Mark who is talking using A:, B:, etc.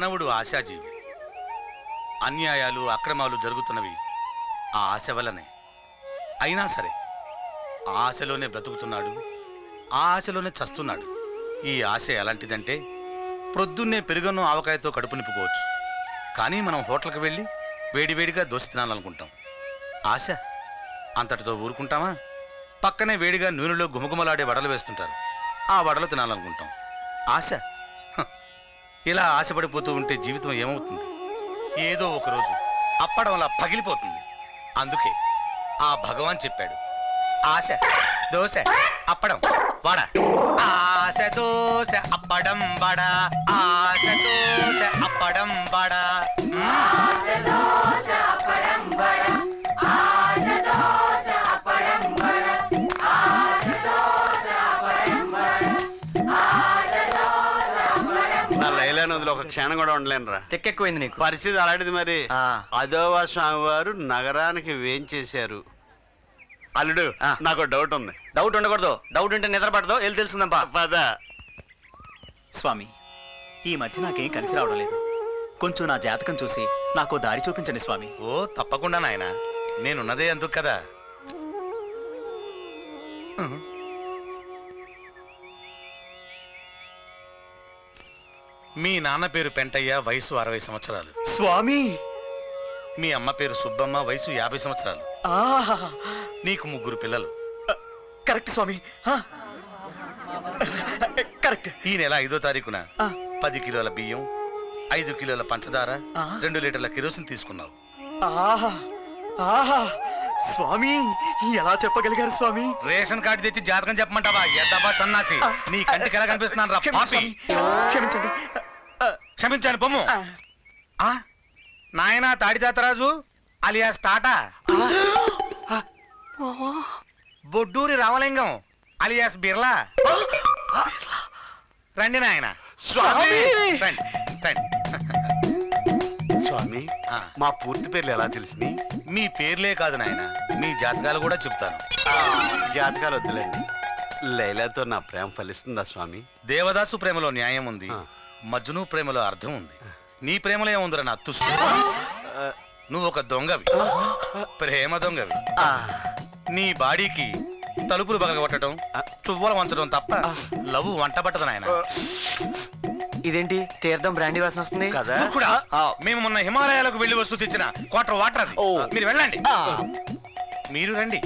A: మానవుడు ఆశాజీవి. అన్యాయాలు అక్రమాలు జరుగుతున్నవి ఆ ఆశ వల్లనే. అయినా సరే ఆ ఆశలోనే బ్రతుకుతున్నాడు, ఆ ఆశలోనే చస్తున్నాడు. ఈ ఆశ ఎలాంటిదంటే ప్రొద్దున్నే పెరుగన్నం ఆవకాయతో కడుపు నింపుకోవచ్చు, కానీ మనం హోటల్కి వెళ్ళి వేడివేడిగా దోశ తినాలనుకుంటాం. ఆశ అంతటితో ఊరుకుంటామా? పక్కనే వేడిగా నూనెలో గుమగుమలాడే వడలు వేస్తుంటారు, ఆ వడలు తినాలనుకుంటాం. ఆశ ఇలా ఆశపడిపోతూ ఉంటే జీవితం ఏమవుతుంది? ఏదో ఒకరోజు అప్పడంలా పగిలిపోతుంది. అందుకే ఆ భగవాన్ చెప్పాడు, ఆశ దోశ అప్పడం వడ, ఆశ దోశ అప్పడం వడ, ఆశ దోశ అప్పడం వడ.
B: నదిలో ఒక క్షణం కూడా ఉండలేనురా.
C: తెక్కెక్కువైంది నీకు.
B: పరిస్థితి అలాంటిది. మరి అదోవా స్వామి వారు నగరానికి వేంచేశారు. అల్లుడు, నాకు డౌట్ ఉంది.
C: డౌట్ ఉండకూడదు. డౌట్ ఉంటే నిద్ర పడదు. వెళ్ళి తెలుసుకుందాం
B: పద.
D: స్వామి, ఈ మధ్య నాకేం కలిసి రావడం లేదు. కొంచెం నా జాతకం చూసి నాకు దారి చూపించండి స్వామి.
A: ఓ తప్పకుండా నాయన, నేనున్నదే అందుకు కదా. మీ నాన్న పేరు పెంటయ్య, వయసు 60 సంవత్సరాలు.
D: స్వామి,
A: మీ అమ్మ పేరు సుబ్బమ్మ, వయసు 50 సంవత్సరాలు. నీకు 3 పిల్లలు.
D: కరెక్ట్ స్వామి, కరెక్ట్.
A: ఈ నెల 5వ తారీఖున 10 కిలోల బియ్యం, 5 కిలోల పంచదార, 2 లీటర్ల కిరోసిన్ తీసుకున్నావు.
D: స్వామి, ఎలా చెప్పగలిగారు స్వామి?
A: రేషన్ కార్డు తెచ్చి జాతకం చెప్పమంటావా? ఎద్దబా సన్నాసి, నీ కంటికి ఎలా కనిపిస్తున్నాను రా పాపి?
D: క్షమించండి.
A: క్షమించాను పొమ్ము. నాయనా తాడిదాతరాజు అలియాస్ టాటా, బొడ్డూరి రామలింగం అలియాస్ బిర్లా, రండి నాయన.
B: స్వామి,
A: రండి రండి.
B: స్వామి, మా పూర్తి పేర్లు ఎలా తెలిసింది?
A: మీ పేర్లే కాదు నాయన, మీ జాతకాలు కూడా చెప్తాను.
B: జాతకాలు వద్దులేండి. లైలాతో నా ప్రేమ ఫలిస్తుందా స్వామి?
A: దేవదాసు ప్రేమలో న్యాయం ఉంది, మజ్ను ప్రేమలో అర్థం ఉంది. నీ ప్రేమలో ఏముందిరా నా తుస్సు? నువ్వు ఒక దొంగవి, ప్రేమ దొంగవి. నీ బాడీకి తలుపులు బగలగొట్టడం, చువ్వలు వంచడం తప్ప లవ్ వంట పట్టదు నాయన.
C: ఇదేంటి తీర్థం బ్రాండీ వాసన వస్తుంది
B: కదా?
A: మేము మొన్న హిమాలయాలకు వెళ్ళి వస్తూ తెచ్చిన క్వార్టర్ వాటర్ అది. మీరు వెళ్ళండి. మీరు రండి.